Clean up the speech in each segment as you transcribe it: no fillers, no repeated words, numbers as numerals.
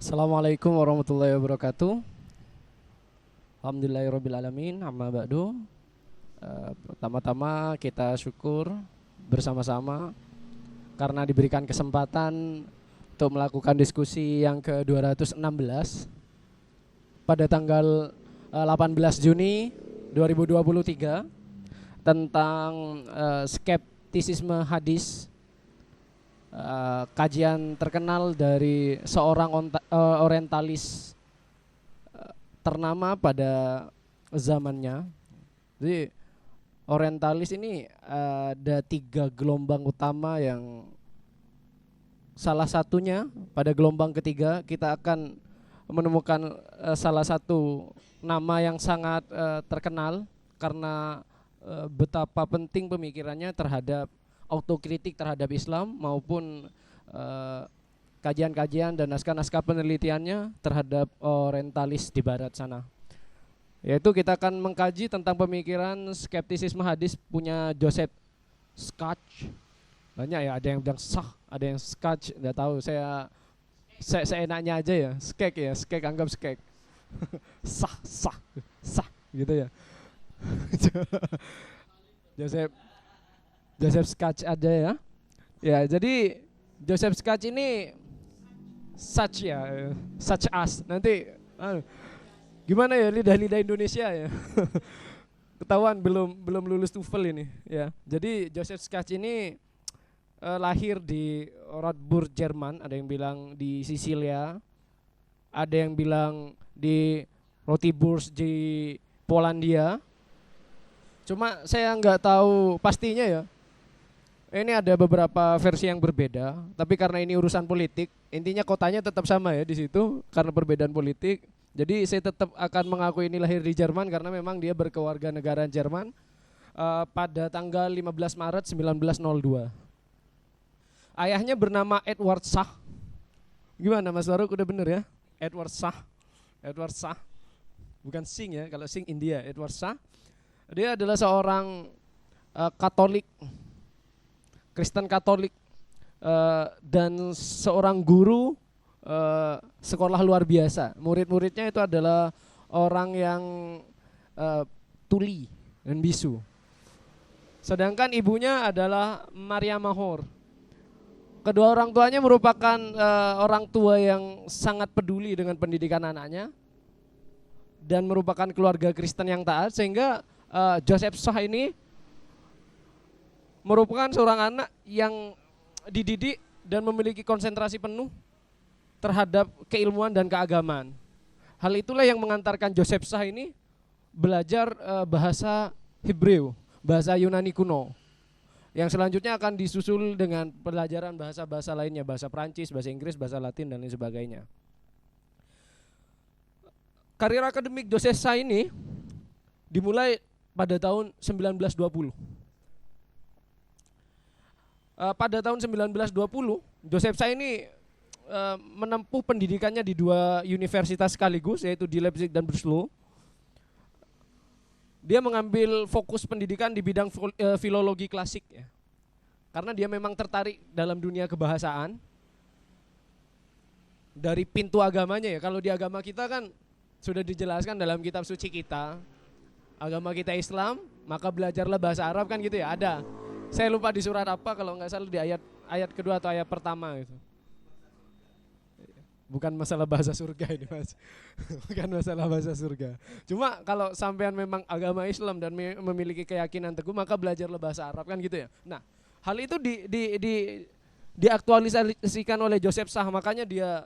Assalamualaikum warahmatullahi wabarakatuh. Alhamdulillahirrabbilalamin. Amma ba'du. Pertama-tama kita syukur bersama-sama karena diberikan kesempatan untuk melakukan diskusi yang ke-216 pada tanggal 18 Juni 2023 tentang skeptisisme hadis, kajian terkenal dari seorang orientalis ternama pada zamannya. Jadi orientalis ini ada 3 gelombang utama, yang salah satunya pada gelombang ketiga kita akan menemukan salah satu nama yang sangat terkenal karena betapa penting pemikirannya terhadap autokritik terhadap Islam maupun kajian-kajian dan naskah-naskah penelitiannya terhadap orientalis di barat sana. Yaitu kita akan mengkaji tentang pemikiran skeptisisme hadis punya Joseph Scacchi. Banyak ya, ada yang bilang sah, ada yang Scacchi, enggak tahu, saya enaknya aja ya, skek anggap skek. sah gitu ya. Joseph Scacchi ada ya. Ya, jadi Joseph Scacchi ini such ya, such as. Nanti gimana ya lidah-lidah Indonesia ya. Ketahuan belum lulus TOEFL ini ya. Jadi Joseph Scacchi ini lahir di Rotterdam, Jerman, ada yang bilang di Sisilia, ada yang bilang di Rotiburs di Polandia. Cuma saya nggak tahu pastinya ya. Ini ada beberapa versi yang berbeda, tapi karena ini urusan politik, intinya kotanya tetap sama ya di situ karena perbedaan politik. Jadi saya tetap akan mengaku ini lahir di Jerman karena memang dia berkewarganegaraan Jerman pada tanggal 15 Maret 1902. Ayahnya bernama Edward Sach. Gimana Mas Faruk, udah bener ya? Edward Sach. Edward Sach. Bukan Sing ya, kalau Sing India, Edward Sach. Dia adalah seorang Katolik, Kristen Katolik, dan seorang guru sekolah luar biasa. Murid-muridnya itu adalah orang yang tuli dan bisu. Sedangkan ibunya adalah Maria Mahor. Kedua orang tuanya merupakan orang tua yang sangat peduli dengan pendidikan anaknya dan merupakan keluarga Kristen yang taat, sehingga Joseph Sach ini merupakan seorang anak yang dididik dan memiliki konsentrasi penuh terhadap keilmuan dan keagamaan. Hal itulah yang mengantarkan Joseph Sach ini belajar bahasa Hebreu, bahasa Yunani kuno. Yang selanjutnya akan disusul dengan pelajaran bahasa-bahasa lainnya, bahasa Prancis, bahasa Inggris, bahasa Latin, dan lain sebagainya. Karir akademik Joseph Sach ini dimulai pada tahun 1920. Pada tahun 1920, Joseph Sach ini menempuh pendidikannya di 2 universitas sekaligus, yaitu di Leipzig dan Breslau. Dia mengambil fokus pendidikan di bidang filologi klasik ya. Karena dia memang tertarik dalam dunia kebahasaan. Dari pintu agamanya ya, kalau di agama kita kan sudah dijelaskan dalam kitab suci kita. Agama kita Islam, maka belajarlah bahasa Arab kan gitu ya, ada. Saya lupa di surat apa, kalau nggak salah di ayat kedua atau ayat pertama gitu. Bukan masalah bahasa surga ini Mas. Bukan masalah bahasa surga. Cuma kalau sampean memang agama Islam dan memiliki keyakinan teguh, maka belajarlah bahasa Arab kan gitu ya. Nah, hal itu diaktualisasikan oleh Joseph Sach, makanya dia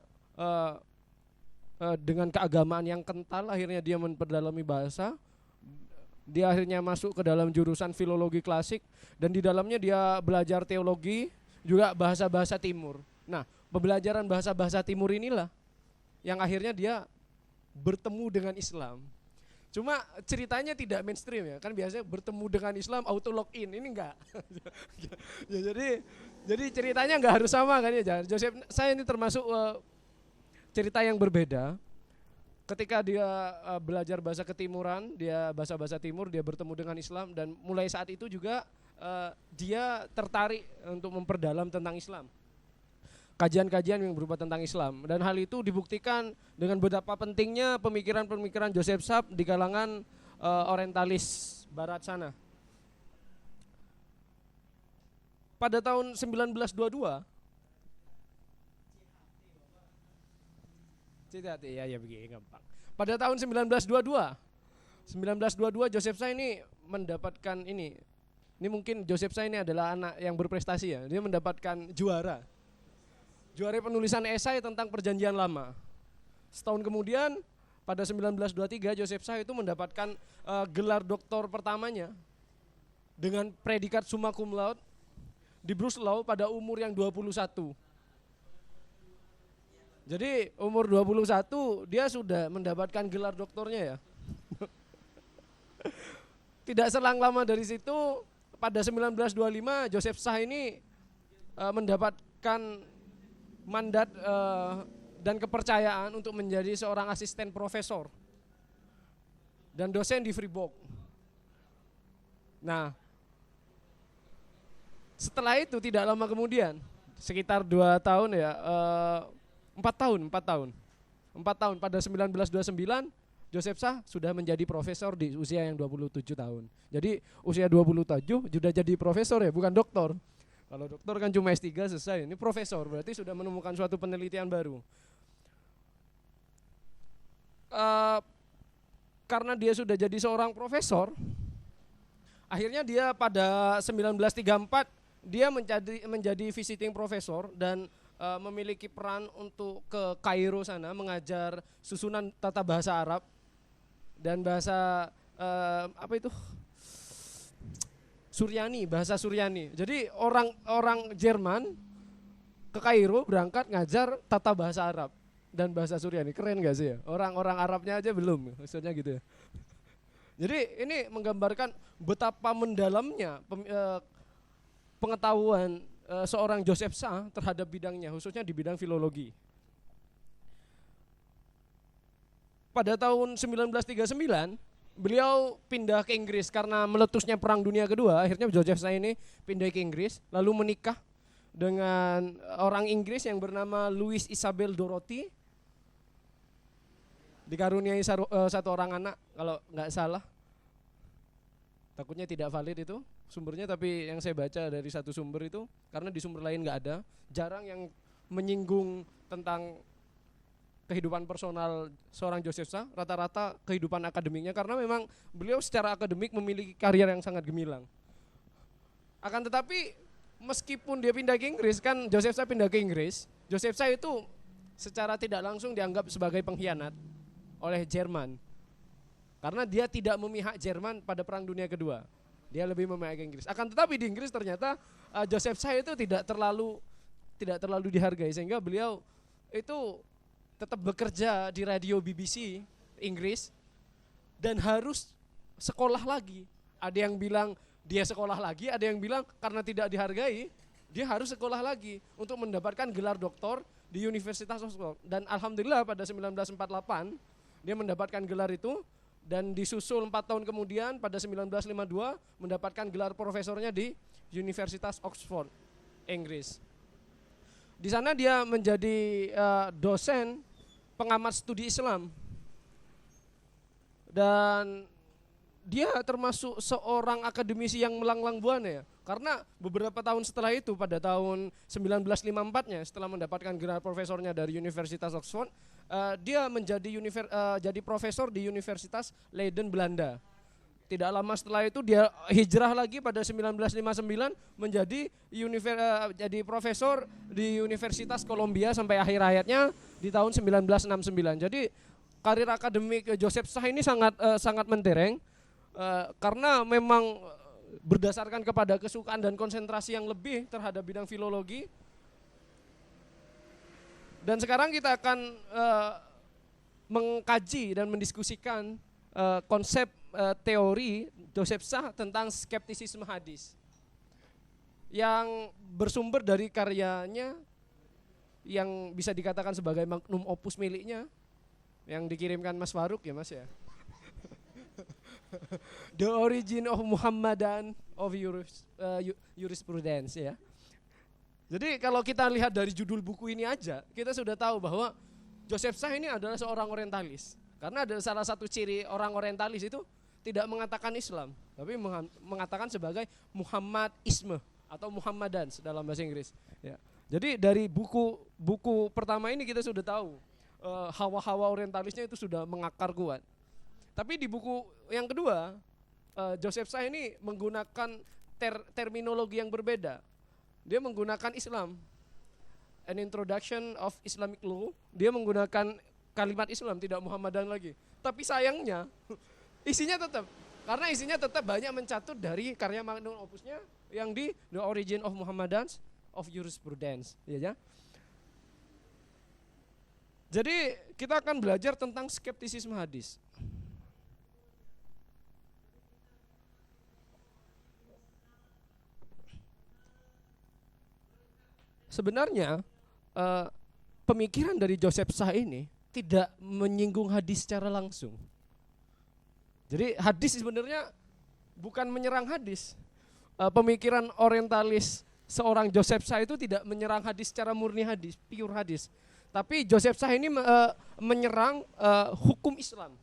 dengan keagamaan yang kental akhirnya dia memperdalami bahasa. Dia akhirnya masuk ke dalam jurusan filologi klasik dan di dalamnya dia belajar teologi, juga bahasa-bahasa timur. Nah, pembelajaran bahasa-bahasa timur inilah yang akhirnya dia bertemu dengan Islam. Cuma ceritanya tidak mainstream ya, kan biasanya bertemu dengan Islam auto login, ini enggak. Ya, jadi ceritanya enggak harus sama kan ya. Joseph saya ini termasuk cerita yang berbeda. Ketika dia belajar bahasa ketimuran, dia bahasa-bahasa timur, dia bertemu dengan Islam, dan mulai saat itu juga dia tertarik untuk memperdalam tentang Islam. kajian-kajian yang berupa tentang Islam, dan hal itu dibuktikan dengan betapa pentingnya pemikiran-pemikiran Joseph Saab di kalangan orientalis barat sana. Pada tahun 1922 ya begini gampang. Pada tahun 1922 Joseph Saab ini mendapatkan ini mungkin Joseph Saab ini adalah anak yang berprestasi ya. Dia mendapatkan juara penulisan esai tentang Perjanjian Lama. Setahun kemudian pada 1923 Joseph Saab itu mendapatkan gelar doktor pertamanya dengan predikat summa cum laude di Breslau pada umur yang 21. Jadi umur 21 dia sudah mendapatkan gelar doktornya ya. Tidak selang lama dari situ pada 1925 Joseph Saab ini mendapatkan mandat dan kepercayaan untuk menjadi seorang asisten profesor dan dosen di Fribourg. Nah, setelah itu tidak lama kemudian, sekitar 2 tahun ya, 4 tahun pada 1929 Joseph Saab sudah menjadi profesor di usia yang 27 tahun. Jadi usia 27 sudah jadi profesor ya, bukan doktor. Kalau doktor kan cuma S3 selesai, ini profesor berarti sudah menemukan suatu penelitian baru. Karena dia sudah jadi seorang profesor, akhirnya dia pada 1934 dia menjadi visiting profesor dan memiliki peran untuk ke Kairo sana mengajar susunan tata bahasa Arab dan bahasa bahasa Suryani. Jadi orang Jerman ke Kairo berangkat ngajar tata bahasa Arab dan bahasa Suryani. Keren gak sih ya? Orang-orang Arabnya aja belum, maksudnya gitu ya. Jadi ini menggambarkan betapa mendalamnya pengetahuan seorang Joseph Saab terhadap bidangnya, khususnya di bidang filologi. Pada tahun 1939 beliau pindah ke Inggris karena meletusnya Perang Dunia Kedua. Akhirnya Joseph Saab ini pindah ke Inggris, lalu menikah dengan orang Inggris yang bernama Louis Isabel Dorothy. Dikaruniai satu orang anak kalau nggak salah. Takutnya tidak valid itu sumbernya, tapi yang saya baca dari satu sumber itu, karena di sumber lain nggak ada, jarang yang menyinggung tentang kehidupan personal seorang Joseph Saab, rata-rata kehidupan akademiknya, karena memang beliau secara akademik memiliki karier yang sangat gemilang. Akan tetapi meskipun dia pindah ke Inggris, kan Joseph Saab pindah ke Inggris, Joseph Saab itu secara tidak langsung dianggap sebagai pengkhianat oleh Jerman. Karena dia tidak memihak Jerman pada Perang Dunia Kedua. Dia lebih memihak Inggris. Akan tetapi di Inggris ternyata Joseph Saab itu tidak terlalu dihargai, sehingga beliau itu tetap bekerja di radio BBC Inggris dan harus sekolah lagi. Ada yang bilang dia sekolah lagi, ada yang bilang karena tidak dihargai dia harus sekolah lagi untuk mendapatkan gelar doktor di Universitas Oxford. Dan alhamdulillah pada 1948 dia mendapatkan gelar itu, dan disusul 4 tahun kemudian pada 1952 mendapatkan gelar profesornya di Universitas Oxford, Inggris. Di sana dia menjadi dosen pengamat studi Islam. Dan dia termasuk seorang akademisi yang melanglang buana ya. Karena beberapa tahun setelah itu, pada tahun 1954-nya, setelah mendapatkan gelar profesornya dari Universitas Oxford, dia jadi profesor di Universitas Leiden, Belanda. Tidak lama setelah itu dia hijrah lagi pada 1959 menjadi jadi profesor di Universitas Columbia sampai akhir hayatnya di tahun 1969. Jadi karir akademik Joseph Saab ini sangat mentereng karena memang berdasarkan kepada kesukaan dan konsentrasi yang lebih terhadap bidang filologi. Dan sekarang kita akan mengkaji dan mendiskusikan konsep teori Joseph Saab tentang skeptisisme hadis yang bersumber dari karyanya yang bisa dikatakan sebagai magnum opus miliknya yang dikirimkan Mas Faruk ya Mas ya. The Origin of Muhammadan of Jurisprudence ya. Jadi kalau kita lihat dari judul buku ini aja, kita sudah tahu bahwa Josephus ini adalah seorang orientalis. Karena ada salah satu ciri orang orientalis itu tidak mengatakan Islam, tapi mengatakan sebagai Muhammadisme atau Muhammadan dalam bahasa Inggris. Ya. Jadi dari buku pertama ini kita sudah tahu hawa-hawa orientalisnya itu sudah mengakar kuat. Tapi di buku yang kedua, Josephus ini menggunakan terminologi yang berbeda. Dia menggunakan Islam, an introduction of Islamic law. Dia menggunakan kalimat Islam, tidak Muhammadan lagi. Tapi sayangnya isinya tetap, karena isinya tetap banyak mencatut dari karya magnum opusnya yang di The Origin of Muhammadans of Jurisprudence, ya. Jadi kita akan belajar tentang skeptisisme hadis. Sebenarnya pemikiran dari Josephus ini tidak menyinggung hadis secara langsung. Jadi hadis sebenarnya bukan menyerang hadis. Pemikiran orientalis seorang Josephus itu tidak menyerang hadis secara murni hadis, pure hadis. Tapi Josephus ini menyerang hukum Islam.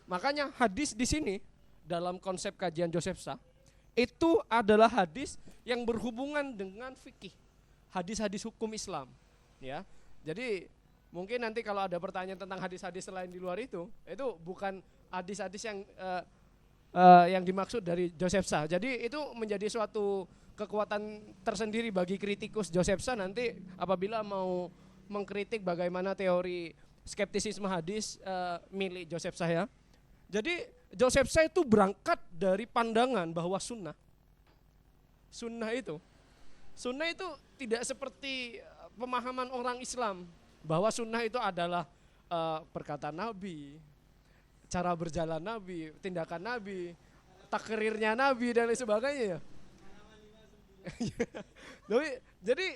Makanya hadis di sini dalam konsep kajian Josephus itu adalah hadis yang berhubungan dengan fikih. Hadis-hadis hukum Islam, ya. Jadi mungkin nanti kalau ada pertanyaan tentang hadis-hadis selain di luar itu bukan hadis-hadis yang dimaksud dari Josephus. Jadi itu menjadi suatu kekuatan tersendiri bagi kritikus Josephus nanti apabila mau mengkritik bagaimana teori skeptisisme hadis milik Josephus ya. Jadi Josephus itu berangkat dari pandangan bahwa sunnah itu tidak seperti pemahaman orang Islam bahwa sunnah itu adalah perkataan Nabi, cara berjalan Nabi, tindakan Nabi, takrirnya Nabi dan lain sebagainya. Jadi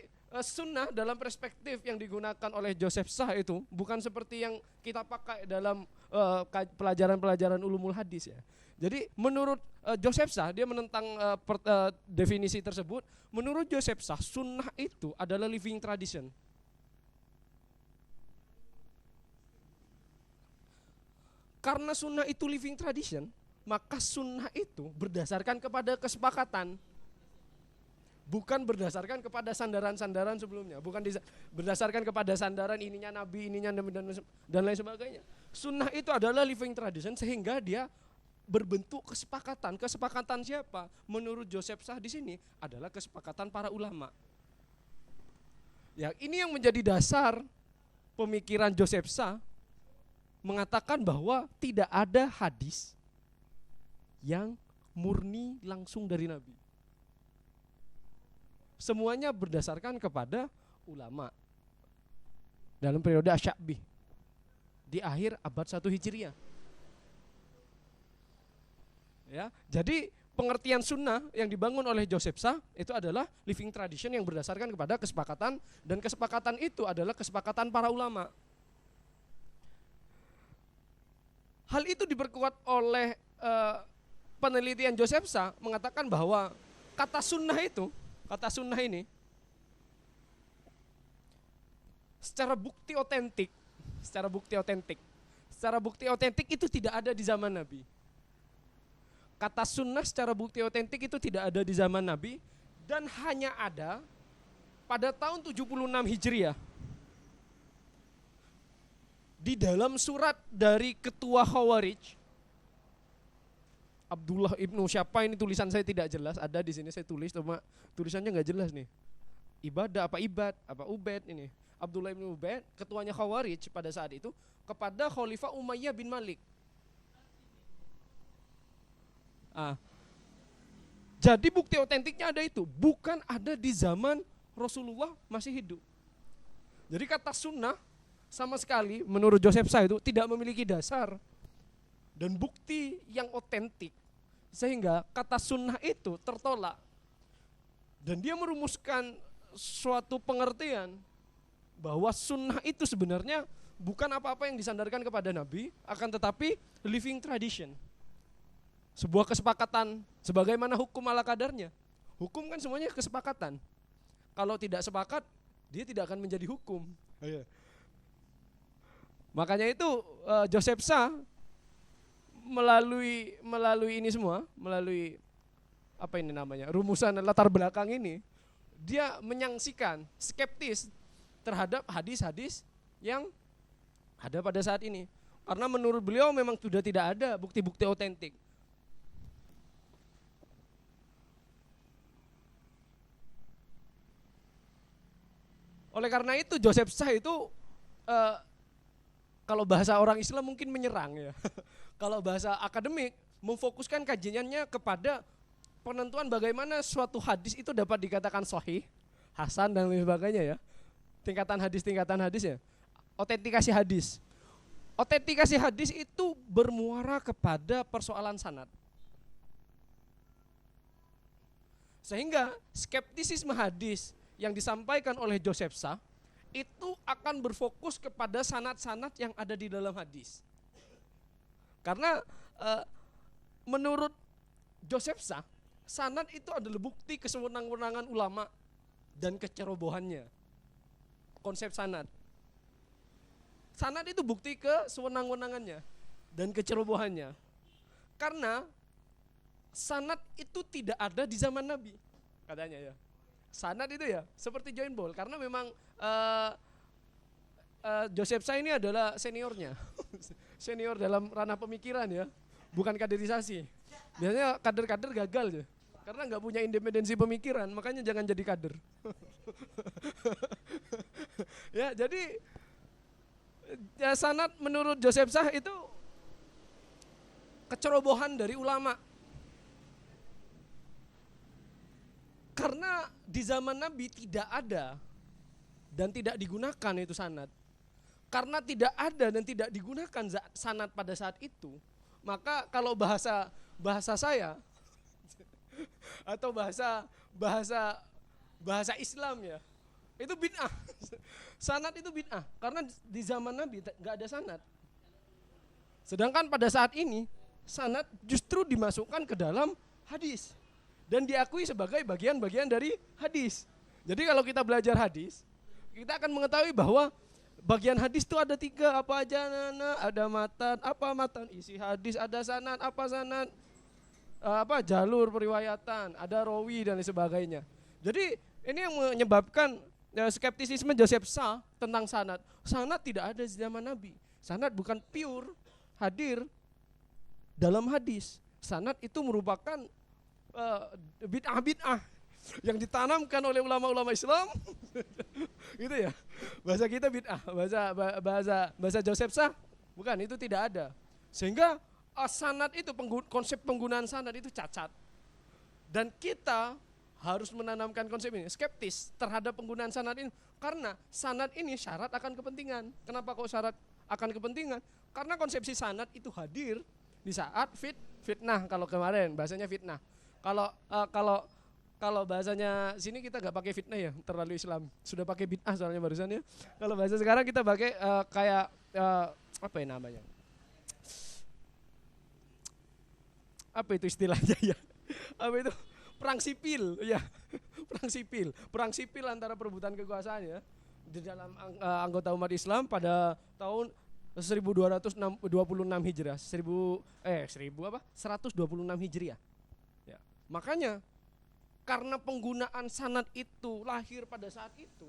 sunnah dalam perspektif yang digunakan oleh Joseph Shah itu bukan seperti yang kita pakai dalam pelajaran-pelajaran ulumul hadis ya. Jadi menurut Joseph Shah, dia menentang definisi tersebut. Menurut Joseph Shah, sunnah itu adalah living tradition. Karena sunnah itu living tradition, maka sunnah itu berdasarkan kepada kesepakatan. Bukan berdasarkan kepada sandaran-sandaran sebelumnya. Bukan berdasarkan kepada sandaran ininya Nabi, ininya dan lain sebagainya. Sunnah itu adalah living tradition sehingga dia berbentuk kesepakatan. Kesepakatan siapa? Menurut Joseph Shah di sini adalah kesepakatan para ulama. Ya, ini yang menjadi dasar pemikiran Joseph Shah mengatakan bahwa tidak ada hadis yang murni langsung dari Nabi. Semuanya berdasarkan kepada ulama. Dalam periode Asy-Sya'bi di akhir abad 1 Hijriah. Ya, jadi pengertian sunnah yang dibangun oleh Joseph Shah itu adalah living tradition yang berdasarkan kepada kesepakatan, dan kesepakatan itu adalah kesepakatan para ulama. Hal itu diperkuat oleh penelitian Joseph Shah mengatakan bahwa kata sunnah ini secara bukti otentik itu tidak ada di zaman Nabi. Kata sunnah secara bukti otentik itu tidak ada di zaman Nabi dan hanya ada pada tahun 76 Hijriah. Di dalam surat dari ketua Khawarij, Abdullah ibnu siapa ini, tulisan saya tidak jelas, ada di sini saya tulis cuma tulisannya nggak jelas nih. Ibadah apa ibad apa ubed ini. Abdullah ibnu Ubed, ketuanya Khawarij pada saat itu kepada Khalifah Umayyah bin Malik. Jadi bukti otentiknya ada itu, bukan ada di zaman Rasulullah masih hidup. Jadi kata sunnah sama sekali menurut Joseph Shah itu tidak memiliki dasar dan bukti yang otentik, sehingga kata sunnah itu tertolak. Dan dia merumuskan suatu pengertian bahwa sunnah itu sebenarnya bukan apa-apa yang disandarkan kepada Nabi, akan tetapi living tradition. Sebuah kesepakatan sebagaimana hukum ala kadarnya. Hukum kan semuanya kesepakatan. Kalau tidak sepakat, dia tidak akan menjadi hukum. Makanya itu Joseph Shah melalui ini semua, melalui apa ini namanya, rumusan latar belakang ini, dia menyaksikan skeptis terhadap hadis-hadis yang ada pada saat ini. Karena menurut beliau memang sudah tidak ada bukti-bukti otentik. Oleh karena itu Joseph Shah itu kalau bahasa orang Islam mungkin menyerang ya. Kalau bahasa akademik memfokuskan kajiannya kepada penentuan bagaimana suatu hadis itu dapat dikatakan sahih, hasan dan lain sebagainya ya. Tingkatan hadis ya. Otentikasi hadis. Otentikasi hadis itu bermuara kepada persoalan sanad. Sehingga skeptisisme hadis yang disampaikan oleh Joseph Shah itu akan berfokus kepada sanad-sanad yang ada di dalam hadis. Karena menurut Joseph Shah, sanad itu adalah bukti kesewenang-wenangan ulama dan kecerobohannya. Konsep sanad. Sanad itu bukti kesewenang-wenangannya dan kecerobohannya. Karena sanad itu tidak ada di zaman Nabi, katanya ya. Sanad itu ya seperti join ball, karena memang Joseph Shah ini adalah seniornya. Senior dalam ranah pemikiran ya, bukan kaderisasi. Biasanya kader-kader gagal ya, karena nggak punya independensi pemikiran, makanya jangan jadi kader. Ya, jadi ya, sanad menurut Joseph Shah itu kecerobohan dari ulama. Karena di zaman Nabi tidak ada dan tidak digunakan itu sanad. Karena tidak ada dan tidak digunakan sanad pada saat itu, maka kalau bahasa saya atau bahasa Islam ya, itu bid'ah. Sanad itu bid'ah karena di zaman Nabi nggak ada sanad. Sedangkan pada saat ini sanad justru dimasukkan ke dalam hadis dan diakui sebagai bagian-bagian dari hadis. Jadi kalau kita belajar hadis, kita akan mengetahui bahwa bagian hadis itu ada 3, apa aja Nana? Ada matan, apa matan? Isi hadis, ada sanad, apa sanad? Apa jalur periwayatan, ada rawi dan lain sebagainya. Jadi ini yang menyebabkan skeptisisme Joseph Shah tentang sanad. Sanad tidak ada di zaman Nabi. Sanad bukan pure hadir dalam hadis. Sanad itu merupakan bid'ah-bid'ah yang ditanamkan oleh ulama-ulama Islam. Gitu ya. Bahasa kita bid'ah, bahasa Joseph Shah bukan, itu tidak ada. Sehingga sanad itu konsep penggunaan sanad itu cacat. Dan kita harus menanamkan konsep ini, skeptis terhadap penggunaan sanad ini, karena sanad ini syarat akan kepentingan. Kenapa kok syarat akan kepentingan? Karena konsepsi sanad itu hadir di saat fitnah, kalau kemarin bahasanya fitnah. Kalau bahasanya sini kita nggak pakai fitnah ya, terlalu Islam. Sudah pakai bid'ah soalnya barusan ya. Kalau bahasa sekarang kita pakai kayak apa ya namanya? Apa itu istilahnya ya? Apa itu? Perang sipil, ya. Perang sipil antara perebutan kekuasaan ya di dalam anggota umat Islam pada tahun 1226 Hijriah. 126 Hijriah. Ya. Makanya karena penggunaan sanad itu lahir pada saat itu,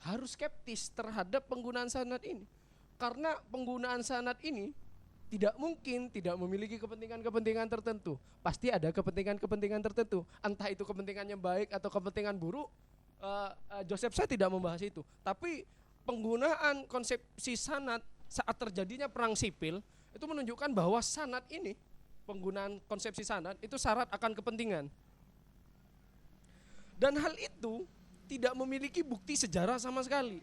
harus skeptis terhadap penggunaan sanad ini. Karena penggunaan sanad ini tidak mungkin tidak memiliki kepentingan-kepentingan tertentu. Pasti ada kepentingan-kepentingan tertentu. Entah itu kepentingannya baik atau kepentingan buruk, Joseph Shah tidak membahas itu. Tapi penggunaan konsepsi sanad saat terjadinya perang sipil itu menunjukkan bahwa sanad ini, penggunaan konsepsi sanad itu syarat akan kepentingan. Dan hal itu tidak memiliki bukti sejarah sama sekali.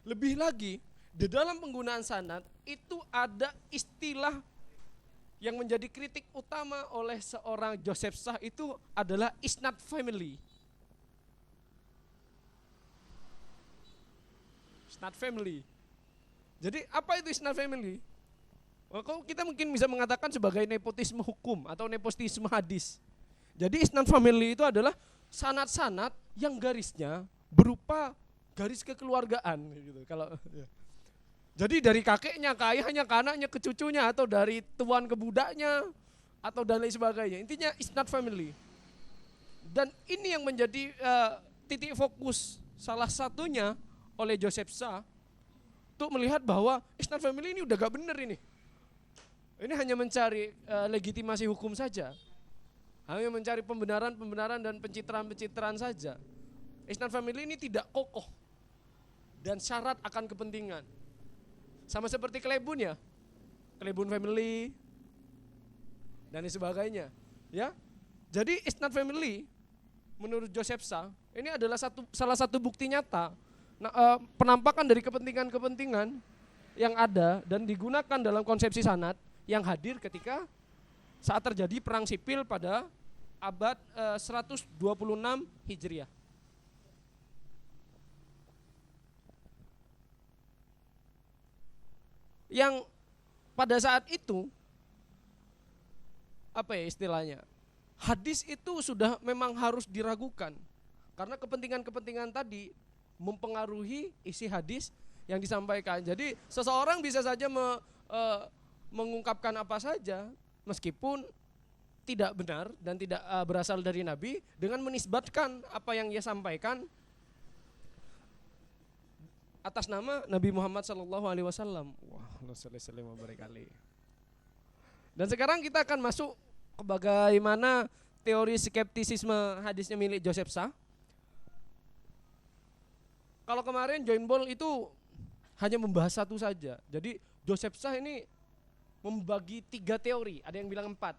Lebih lagi, di dalam penggunaan sanad itu ada istilah yang menjadi kritik utama oleh seorang Joseph Shah, itu adalah isnad family. Isnad family. Jadi apa itu isnad family? Kita mungkin bisa mengatakan sebagai nepotisme hukum atau nepotisme hadis. Jadi isnad family itu adalah sanad-sanad yang garisnya berupa garis kekeluargaan gitu. Kalau jadi dari kakeknya ke ayahnya ke anaknya ke cucunya, atau dari tuan ke budaknya, atau dan lain sebagainya. Intinya it's not family. Dan ini yang menjadi titik fokus salah satunya oleh Joseph Sah untuk melihat bahwa it's not family ini udah gak bener ini. Ini hanya mencari legitimasi hukum saja. Hanya mencari pembenaran dan pencitraan saja. It's not family ini tidak kokoh dan syarat akan kepentingan. Sama seperti Klebun ya, Klebun family dan sebagainya. Ya, jadi it's not family menurut Joseph Sah ini adalah salah satu bukti nyata penampakan dari kepentingan-kepentingan yang ada dan digunakan dalam konsepsi sanad yang hadir ketika saat terjadi perang sipil pada abad 126 Hijriah. Yang pada saat itu, apa ya istilahnya, hadis itu sudah memang harus diragukan. Karena kepentingan-kepentingan tadi mempengaruhi isi hadis yang disampaikan. Jadi seseorang bisa saja mengungkapkan apa saja meskipun tidak benar dan tidak berasal dari Nabi dengan menisbatkan apa yang ia sampaikan atas nama Nabi Muhammad SAW. Wah, Rasulullah berkali. Dan sekarang kita akan masuk ke bagaimana teori skeptisisme hadisnya milik Joseph Sah. Kalau kemarin John Ball itu hanya membahas satu saja. Jadi Joseph Sah ini membagi 3 teori, ada yang bilang 4.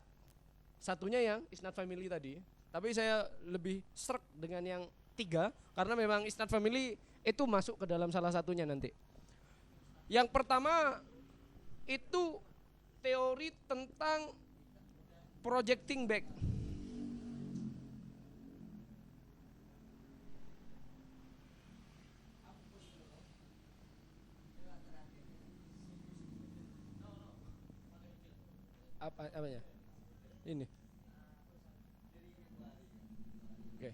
Satunya yang is not family tadi, tapi saya lebih serak dengan yang 3 karena memang is not family itu masuk ke dalam salah satunya nanti. Yang pertama itu teori tentang projecting back. Apanya? Ini. Oke.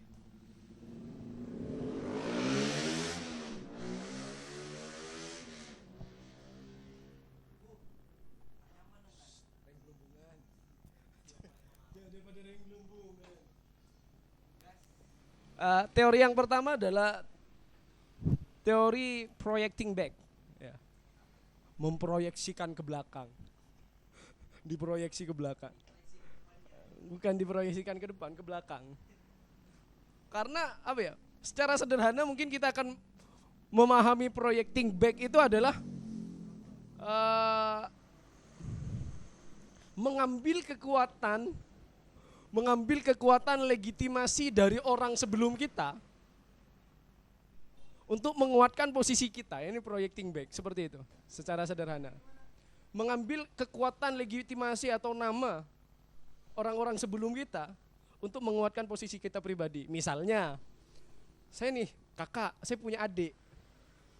Teori yang pertama adalah teori projecting back, ya. Memproyeksikan ke belakang, diproyeksi ke belakang, bukan diproyeksikan ke depan, ke belakang. Karena apa ya? Secara sederhana mungkin kita akan memahami projecting back itu adalah mengambil kekuatan legitimasi dari orang sebelum kita untuk menguatkan posisi kita. Ini projecting back, seperti itu secara sederhana. Mengambil kekuatan legitimasi atau nama orang-orang sebelum kita untuk menguatkan posisi kita pribadi. Misalnya, saya nih kakak, saya punya adik,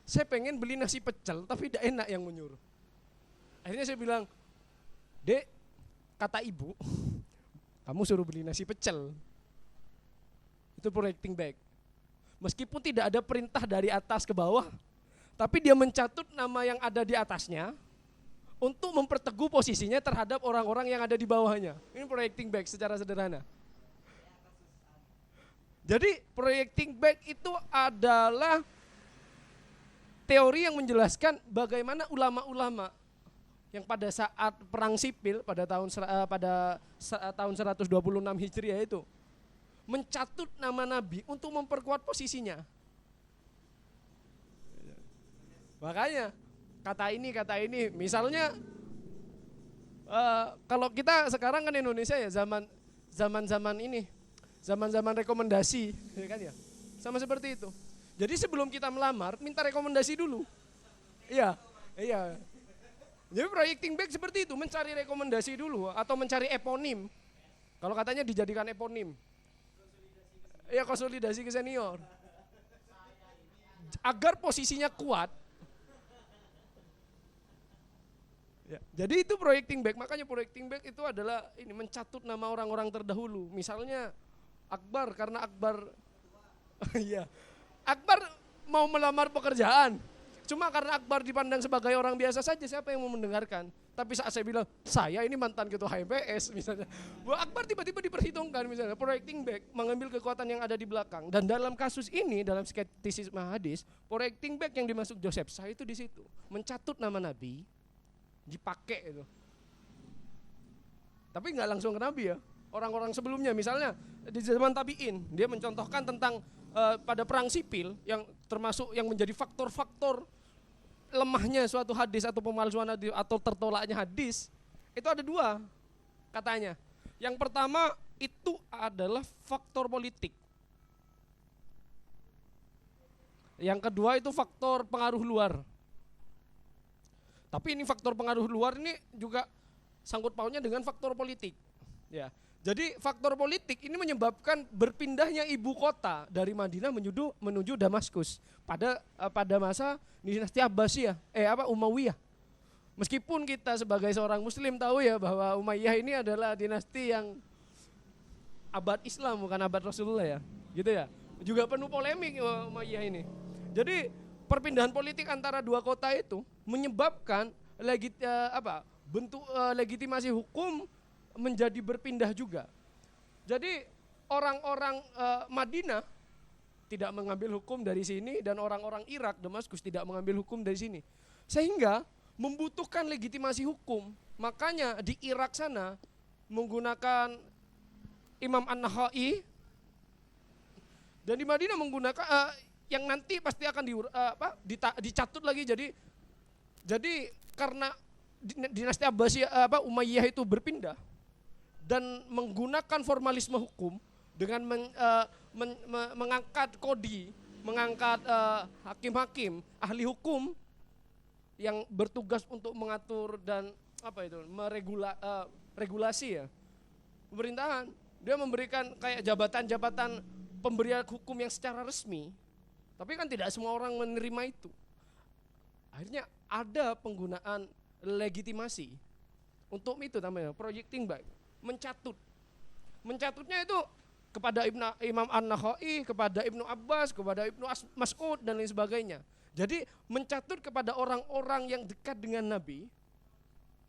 saya pengen beli nasi pecel tapi tidak enak yang menyuruh. Akhirnya saya bilang, Dek, kata ibu, kamu suruh beli nasi pecel. Itu projecting back. Meskipun tidak ada perintah dari atas ke bawah, tapi dia mencatut nama yang ada di atasnya untuk memperteguh posisinya terhadap orang-orang yang ada di bawahnya. Ini projecting back secara sederhana. Jadi projecting back itu adalah teori yang menjelaskan bagaimana ulama-ulama yang pada saat perang sipil pada tahun 126 Hijriah itu mencatut nama Nabi untuk memperkuat posisinya. Makanya kata ini, misalnya kalau kita sekarang kan Indonesia ya zaman rekomendasi, ya kan ya, sama seperti itu. Jadi sebelum kita melamar minta rekomendasi dulu. Iya. Jadi projecting back seperti itu, mencari rekomendasi dulu atau mencari eponim. Kalau katanya dijadikan eponim. Ya konsolidasi ke senior. Agar posisinya kuat. Ya, jadi itu projecting back, makanya projecting back itu adalah ini mencatut nama orang-orang terdahulu. Misalnya Akbar karena Akbar iya. Akbar mau melamar pekerjaan. Cuma karena Akbar dipandang sebagai orang biasa saja, siapa yang mau mendengarkan? Tapi saat saya bilang, saya ini mantan ketua HMPS misalnya. Bahwa Akbar tiba-tiba diperhitungkan misalnya, projecting back, mengambil kekuatan yang ada di belakang. Dan dalam kasus ini, dalam skeptisisme hadis, projecting back yang dimasuk Joseph Sah itu di situ. Mencatut nama Nabi, dipakai itu. Tapi nggak langsung ke Nabi ya. Orang-orang sebelumnya misalnya di zaman tabi'in, dia mencontohkan tentang pada perang sipil yang termasuk yang menjadi faktor-faktor lemahnya suatu hadis atau pemalsuan hadis atau tertolaknya hadis, itu ada dua katanya. Yang pertama itu adalah faktor politik. Yang kedua itu faktor pengaruh luar. Tapi ini faktor pengaruh luar ini juga sangkut pautnya dengan faktor politik. Ya. Jadi faktor politik ini menyebabkan berpindahnya ibu kota dari Madinah menuju Damaskus pada masa dinasti Abbasiyah, Umayyah. Meskipun kita sebagai seorang muslim tahu ya bahwa Umayyah ini adalah dinasti yang abad Islam bukan abad Rasulullah ya. Gitu ya. Juga penuh polemik Umayyah ini. Jadi perpindahan politik antara dua kota itu menyebabkan bentuk legitimasi hukum menjadi berpindah juga. Jadi orang-orang Madinah tidak mengambil hukum dari sini dan orang-orang Irak, Damaskus tidak mengambil hukum dari sini. Sehingga membutuhkan legitimasi hukum. Makanya di Irak sana menggunakan Imam An-Nakhai dan di Madinah menggunakan yang nanti pasti akan dicatut lagi. Jadi karena dinasti Abbasiyah Umayyah itu berpindah dan menggunakan formalisme hukum dengan mengangkat kodi, mengangkat hakim-hakim, ahli hukum yang bertugas untuk mengatur dan regulasi ya pemerintahan. Dia memberikan kayak jabatan-jabatan pemberian hukum yang secara resmi, tapi kan tidak semua orang menerima itu. Akhirnya ada penggunaan legitimasi untuk itu namanya projecting back. Mencatutnya itu kepada Imam An-Nakhai, kepada Ibnu Abbas, kepada Ibnu Mas'ud dan lain sebagainya. Jadi mencatut kepada orang-orang yang dekat dengan Nabi,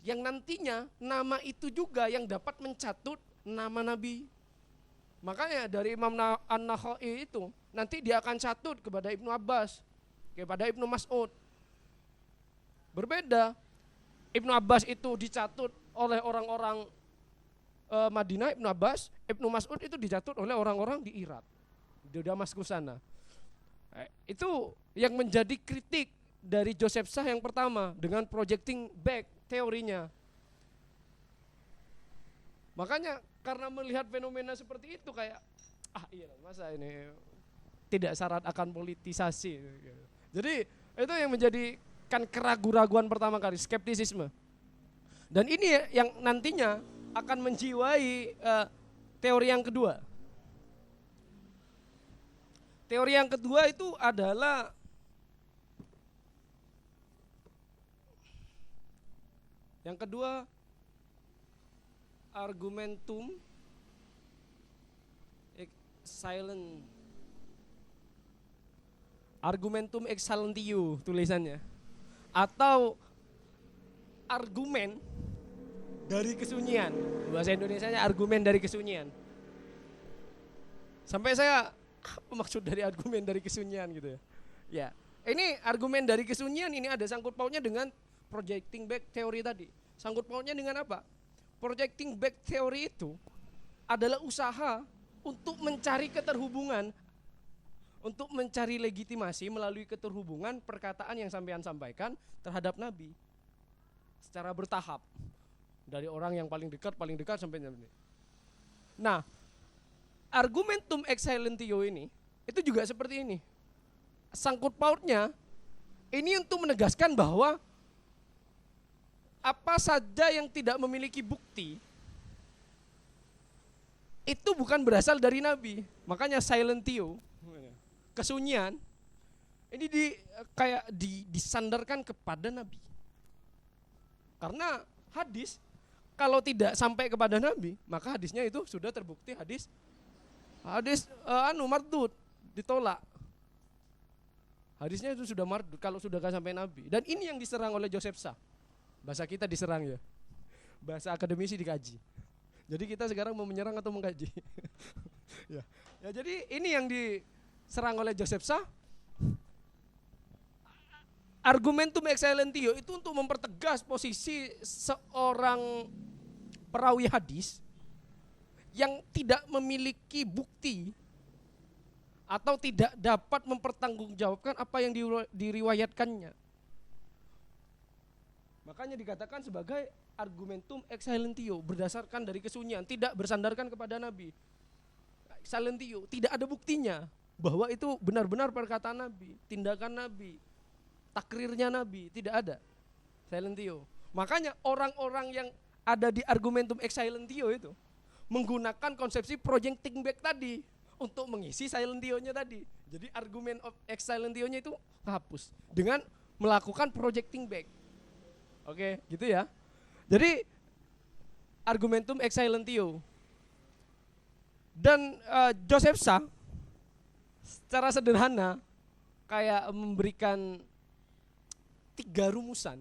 yang nantinya nama itu juga yang dapat mencatut nama Nabi. Makanya dari Imam An-Nakhai itu nanti dia akan catut kepada Ibnu Abbas, kepada Ibnu Mas'ud. Berbeda, Ibnu Abbas itu dicatut oleh orang-orang Madinah, Ibnu Abbas, Ibnu Mas'ud itu dijatut oleh orang-orang di Irak, di Damaskus sana. Itu yang menjadi kritik dari Joseph Sah yang pertama dengan projecting back teorinya. Makanya karena melihat fenomena seperti itu kayak iya masa ini tidak syarat akan politisasi. Jadi itu yang menjadikan keraguan-raguan pertama kali, skeptisisme. Dan ini yang nantinya akan menjiwai teori yang kedua. Teori yang kedua itu adalah argumentum excellentium tulisannya, atau argumen dari kesunyian. Bahasa Indonesianya argumen dari kesunyian. Sampai saya apa maksud dari argumen dari kesunyian gitu ya. Ya, ini argumen dari kesunyian ini ada sangkut pautnya dengan projecting back teori tadi. Sangkut pautnya dengan apa? Projecting back teori itu adalah usaha untuk mencari keterhubungan, untuk mencari legitimasi melalui keterhubungan perkataan yang sampean sampaikan terhadap Nabi secara bertahap. Dari orang yang paling dekat sampai ini. Nah, argumentum excellentio ini itu juga seperti ini. Sangkut pautnya ini untuk menegaskan bahwa apa saja yang tidak memiliki bukti itu bukan berasal dari Nabi. Makanya silentio, kesunyian ini disandarkan kepada Nabi. Karena hadis kalau tidak sampai kepada Nabi, maka hadisnya itu sudah terbukti hadis Hadis mardud, ditolak. Hadisnya itu sudah mardud kalau sudah gak sampai Nabi. Dan ini yang diserang oleh Joseph Sah. Bahasa kita diserang ya. Bahasa akademisi dikaji. Jadi kita sekarang mau menyerang atau mengkaji? ya. Ya, jadi ini yang diserang oleh Joseph Sah. Argumentum excellentio itu untuk mempertegas posisi seorang perawi hadis yang tidak memiliki bukti atau tidak dapat mempertanggungjawabkan apa yang diriwayatkannya. Makanya dikatakan sebagai argumentum excellentio, berdasarkan dari kesunyian, tidak bersandarkan kepada Nabi. Excellentio, tidak ada buktinya bahwa itu benar-benar perkataan Nabi, tindakan Nabi, takrirnya Nabi, tidak ada. Excellentio. Makanya orang-orang yang ada di argumentum excellentio itu menggunakan konsepsi projecting back tadi untuk mengisi silentio-nya tadi. Jadi argumen of excellentio-nya itu hapus dengan melakukan projecting back. Oke, gitu ya. Jadi argumentum excellentio. Dan Joseph Sah secara sederhana kayak memberikan 3 rumusan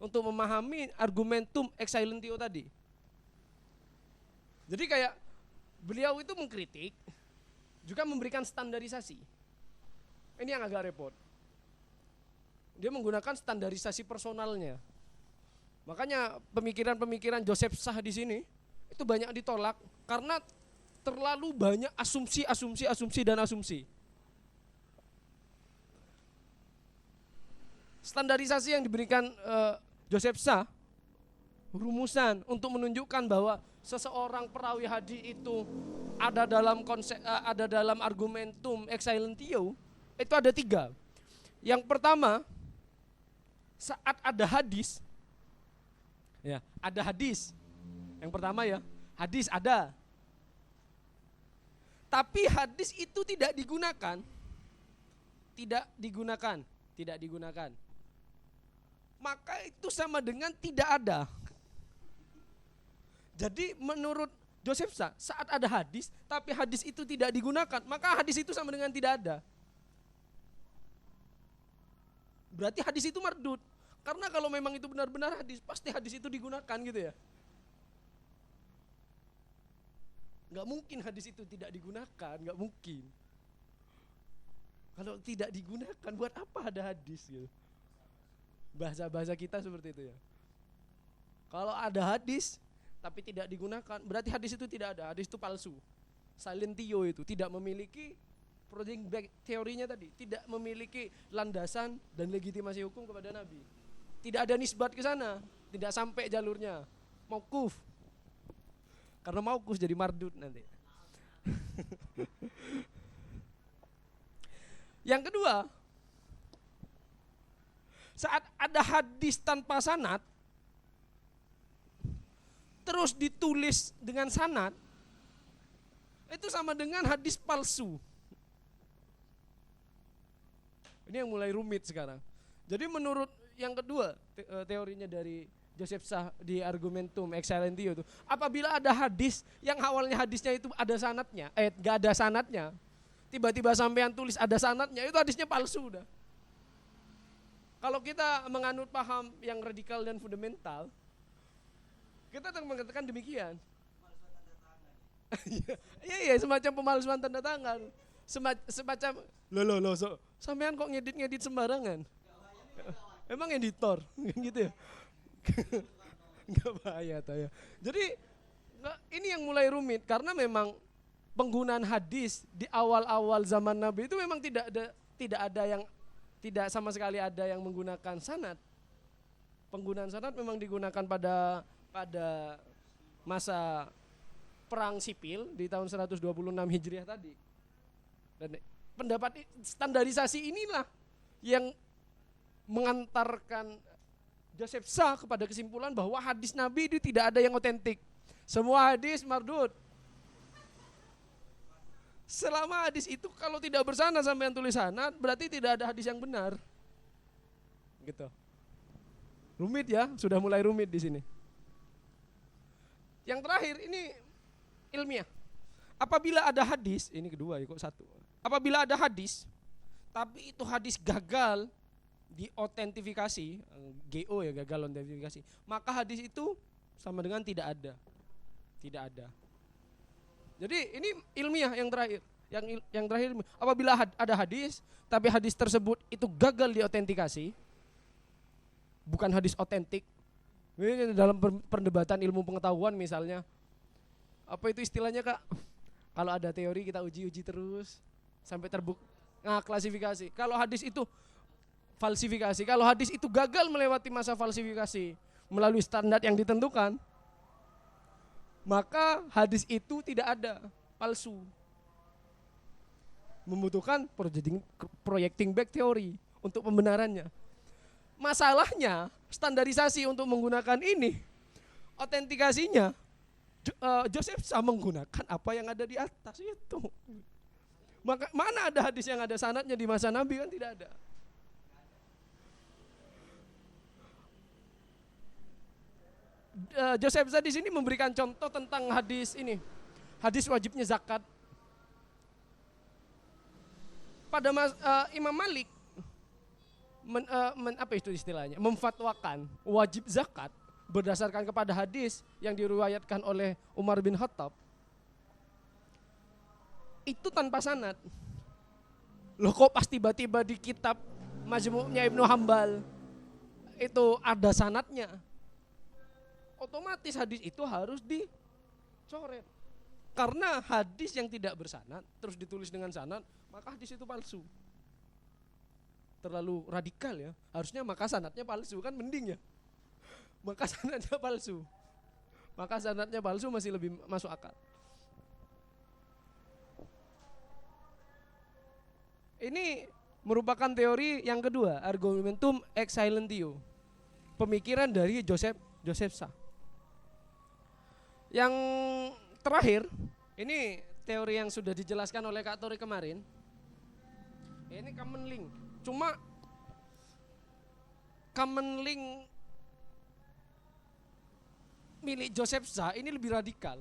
untuk memahami argumentum excellentio tadi. Jadi kayak beliau itu mengkritik, juga memberikan standarisasi. Ini yang agak repot. Dia menggunakan standarisasi personalnya. Makanya pemikiran-pemikiran Joseph Sah di sini itu banyak ditolak karena terlalu banyak asumsi dan asumsi. Standarisasi yang diberikan Joseph Sah, rumusan untuk menunjukkan bahwa seseorang perawi hadis itu ada dalam konsep, ada dalam argumentum excellentio, itu ada 3. Yang pertama, saat ada hadis, ya ada hadis. Yang pertama ya, hadis ada. Tapi hadis itu tidak digunakan. Maka itu sama dengan tidak ada. Jadi menurut Joseph Sah, saat ada hadis, tapi hadis itu tidak digunakan, maka hadis itu sama dengan tidak ada. Berarti hadis itu mardud. Karena kalau memang itu benar-benar hadis, pasti hadis itu digunakan gitu ya. Gak mungkin hadis itu tidak digunakan, gak mungkin. Kalau tidak digunakan, buat apa ada hadis gitu. Bahasa-bahasa kita seperti itu ya. Kalau ada hadis tapi tidak digunakan, berarti hadis itu tidak ada, hadis itu palsu. Silentio itu tidak memiliki project back teorinya tadi, tidak memiliki landasan dan legitimasi hukum kepada Nabi. Tidak ada nisbat ke sana, tidak sampai jalurnya. Mauquf. Karena mauquf jadi mardud nanti. Yang kedua, saat ada hadis tanpa sanad terus ditulis dengan sanad, itu sama dengan hadis palsu. Ini yang mulai rumit sekarang. Jadi menurut yang kedua teorinya dari Joseph Sah di argumentum excellentio itu, apabila ada hadis yang awalnya hadisnya itu ada sanadnya, gak ada sanadnya, tiba-tiba sampean tulis ada sanadnya, itu hadisnya palsu udah. Kalau kita menganut paham yang radikal dan fundamental, kita akan mengatakan demikian. Iya, semacam pemalsuan tanda tangan. Semacam loh, sampean kok ngedit sembarangan? Emang editor gitu ya? Enggak bahaya ya. Jadi ini yang mulai rumit karena memang penggunaan hadis di awal-awal zaman Nabi itu memang tidak sama sekali ada yang menggunakan sanad. Penggunaan sanad memang digunakan pada masa perang sipil di tahun 126 Hijriah tadi. Dan pendapat standarisasi inilah yang mengantarkan Joseph Sah kepada kesimpulan bahwa hadis Nabi itu tidak ada yang otentik. Semua hadis mardud. Selama hadis itu kalau tidak bersanad sampai yang tulis sanad, berarti tidak ada hadis yang benar. Gitu. Rumit ya, sudah mulai rumit di sini. Yang terakhir ini ilmiah. apabila ada hadis, ini kedua ya kok satu. Apabila ada hadis, tapi itu hadis gagal diotentifikasi, GO ya, gagal otentifikasi, maka hadis itu sama dengan tidak ada. Tidak ada. Jadi ini ilmiah yang terakhir. Yang terakhir, apabila ada hadis, tapi hadis tersebut itu gagal diotentifikasi, bukan hadis otentik. Ini dalam perdebatan ilmu pengetahuan misalnya, apa itu istilahnya Kak? Kalau ada teori kita uji terus sampai terbukti. Nah, klasifikasi. Kalau hadis itu falsifikasi, kalau hadis itu gagal melewati masa falsifikasi melalui standar yang ditentukan, maka hadis itu tidak ada, palsu. Membutuhkan projecting back teori untuk pembenarannya. Masalahnya standarisasi untuk menggunakan ini, otentikasinya Joseph Sah menggunakan apa yang ada di atas itu. Maka mana ada hadis yang ada sanadnya di masa Nabi, kan tidak ada. Joseph Sah di sini memberikan contoh tentang hadis ini, hadis wajibnya zakat. Pada Imam Malik apa itu istilahnya, memfatwakan wajib zakat berdasarkan kepada hadis yang diriwayatkan oleh Umar bin Khattab itu tanpa sanad. Loh kok pas tiba-tiba di kitab Majmu'nya Ibnu Hambal itu ada sanadnya? Otomatis hadis itu harus dicoret. Karena hadis yang tidak bersanad terus ditulis dengan sanad, maka hadis itu palsu. Terlalu radikal ya. Harusnya maka sanadnya palsu, kan mending ya. Maka sanadnya palsu. Maka sanadnya palsu masih lebih masuk akal. Ini merupakan teori yang kedua, argumentum ex silentio. Pemikiran dari Joseph Sah. Yang terakhir, ini teori yang sudah dijelaskan oleh Kak Tori kemarin. Ini common link. Cuma common link milik Joseph Sah ini lebih radikal.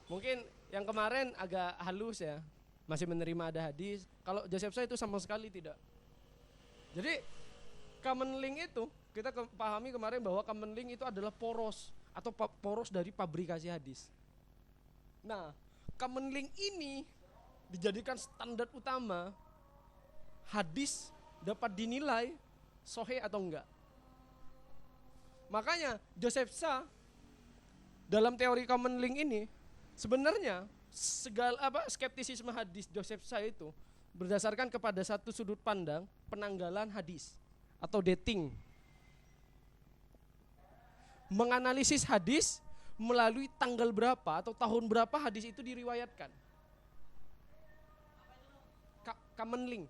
Mungkin yang kemarin agak halus ya, masih menerima ada hadis. Kalau Joseph Sah itu sama sekali tidak. Jadi common link itu kita pahami kemarin bahwa common link itu adalah poros atau poros dari pabrikasi hadis. Nah, common link ini dijadikan standar utama hadis dapat dinilai sahih atau enggak. Makanya Joseph Sah dalam teori common link ini sebenarnya segala skeptisisme hadis Joseph Sah itu berdasarkan kepada satu sudut pandang penanggalan hadis atau dating. Menganalisis hadis melalui tanggal berapa atau tahun berapa hadis itu diriwayatkan. Common link.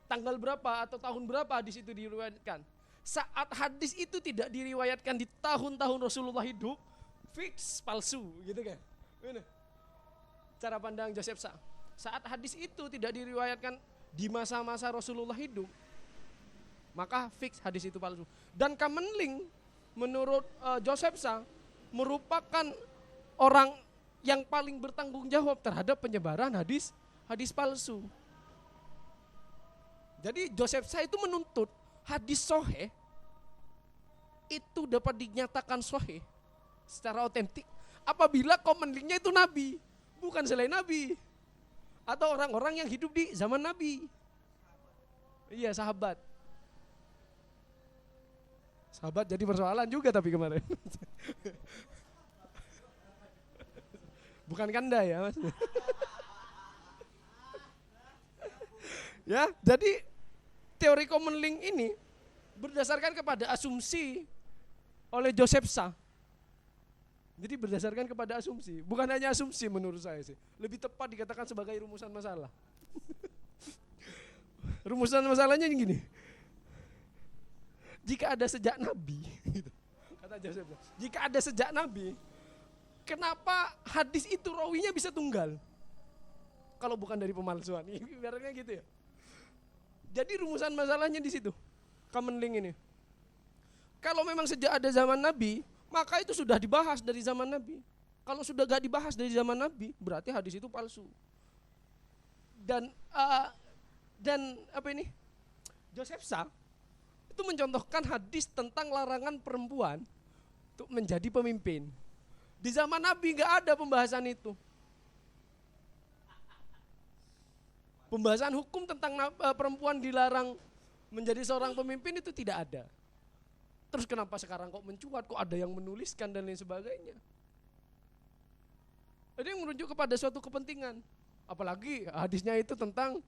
Tanggal berapa atau tahun berapa hadis itu diriwayatkan. Saat hadis itu tidak diriwayatkan di tahun-tahun Rasulullah hidup, fix palsu gitu kan. Ini cara pandang Joseph Sah. Saat hadis itu tidak diriwayatkan di masa-masa Rasulullah hidup, maka fix hadis itu palsu. Dan common link menurut Joseph Sah merupakan orang yang paling bertanggung jawab terhadap penyebaran hadis palsu. Jadi Joseph Sah itu menuntut hadis sahih itu dapat dinyatakan sahih secara otentik apabila common linknya itu Nabi, bukan selain Nabi atau orang-orang yang hidup di zaman Nabi. Iya, sahabat jadi persoalan juga tapi kemarin. Bukan kanda ya Mas. Ya, jadi teori common link ini berdasarkan kepada asumsi oleh Joseph Sah. Jadi berdasarkan kepada asumsi, bukan hanya asumsi menurut saya sih. Lebih tepat dikatakan sebagai rumusan masalah. Rumusan masalahnya gini. Jika ada sejak Nabi, gitu, kata Joseph Sah, jika ada sejak Nabi, kenapa hadis itu rawinya bisa tunggal? Kalau bukan dari pemalsuan, ibaratnya gitu ya. Jadi rumusan masalahnya di situ, common link ini. Kalau memang sejak ada zaman Nabi, maka itu sudah dibahas dari zaman Nabi. Kalau sudah gak dibahas dari zaman Nabi, berarti hadis itu palsu. Dan Josephsa itu mencontohkan hadis tentang larangan perempuan untuk menjadi pemimpin. Di zaman Nabi gak ada pembahasan itu. Pembahasan hukum tentang perempuan dilarang menjadi seorang pemimpin itu tidak ada. Terus kenapa sekarang kok mencuat, kok ada yang menuliskan dan lain sebagainya. Jadi yang merujuk kepada suatu kepentingan. Apalagi hadisnya itu tentang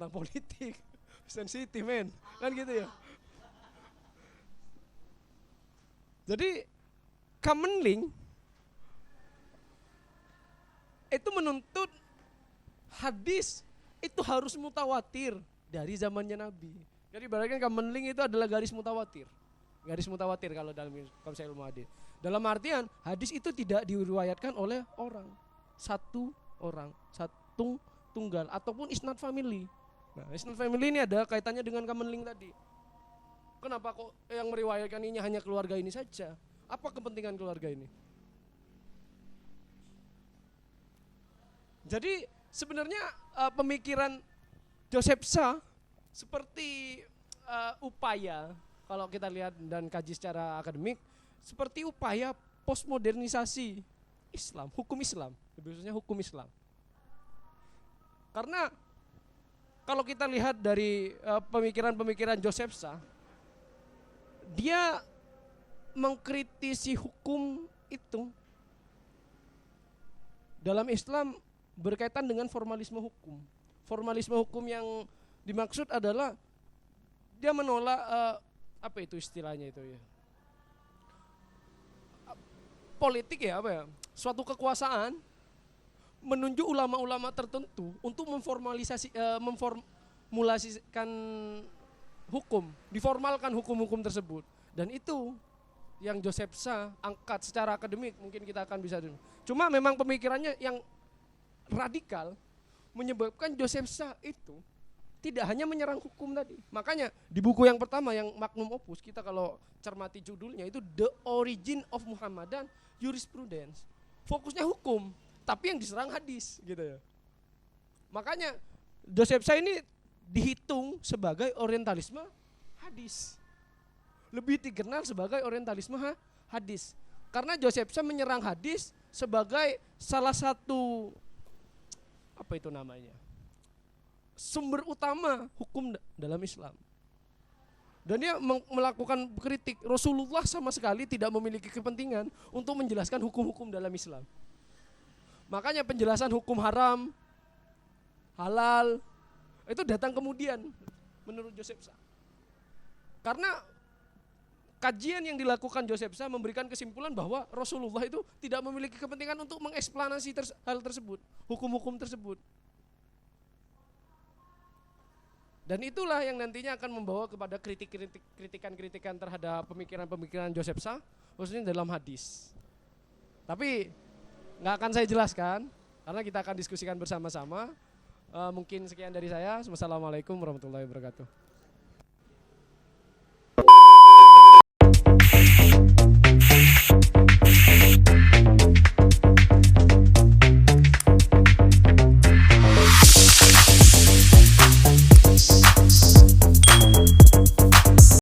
politik. Sensitif men, kan gitu ya. Jadi Kemenling itu menuntut hadis itu harus mutawatir dari zamannya Nabi. Jadi ibaratkan Kemenling itu adalah garis mutawatir. Garis mutawatir kalau dalam konsep ilmu hadis. Dalam artian hadis itu tidak diriwayatkan oleh satu orang, satu tunggal ataupun isnad family. Nah, isnad family ini ada kaitannya dengan Kemenling tadi. Kenapa kok yang meriwayatkan ini hanya keluarga ini saja? Apa kepentingan keluarga ini? Jadi sebenarnya pemikiran Josephsa seperti upaya, kalau kita lihat dan kaji secara akademik, seperti upaya postmodernisasi Islam, hukum Islam, khususnya hukum Islam. Karena kalau kita lihat dari pemikiran-pemikiran Josephsa, dia mengkritisi hukum itu dalam Islam berkaitan dengan formalisme hukum. Formalisme hukum yang dimaksud adalah dia menolak apa itu istilahnya itu ya, politik ya, apa ya, suatu kekuasaan menunjuk ulama-ulama tertentu untuk memformulasikan hukum, diformalkan hukum-hukum tersebut. Dan itu yang Josephsa angkat secara akademik, mungkin kita akan bisa dulu. Cuma memang pemikirannya yang radikal menyebabkan Josephsa itu tidak hanya menyerang hukum tadi. Makanya di buku yang pertama yang Magnum Opus, kita kalau cermati judulnya itu The Origin of Muhammadan Jurisprudence. Fokusnya hukum, tapi yang diserang hadis gitu ya. Makanya Josephsa ini dihitung sebagai orientalisme hadis. Lebih dikenal sebagai orientalisme hadis. Karena Josephsa menyerang hadis sebagai salah satu apa itu namanya, sumber utama hukum dalam Islam. Dan dia melakukan kritik, Rasulullah sama sekali tidak memiliki kepentingan untuk menjelaskan hukum-hukum dalam Islam. Makanya penjelasan hukum haram, halal itu datang kemudian menurut Josephsa. Karena kajian yang dilakukan Josephsa memberikan kesimpulan bahwa Rasulullah itu tidak memiliki kepentingan untuk mengeksplanasi hal tersebut, hukum-hukum tersebut. Dan itulah yang nantinya akan membawa kepada kritikan-kritikan terhadap pemikiran-pemikiran Josephsa, khususnya dalam hadis. Tapi nggak akan saya jelaskan karena kita akan diskusikan bersama-sama. Mungkin sekian dari saya. Wassalamualaikum warahmatullahi wabarakatuh.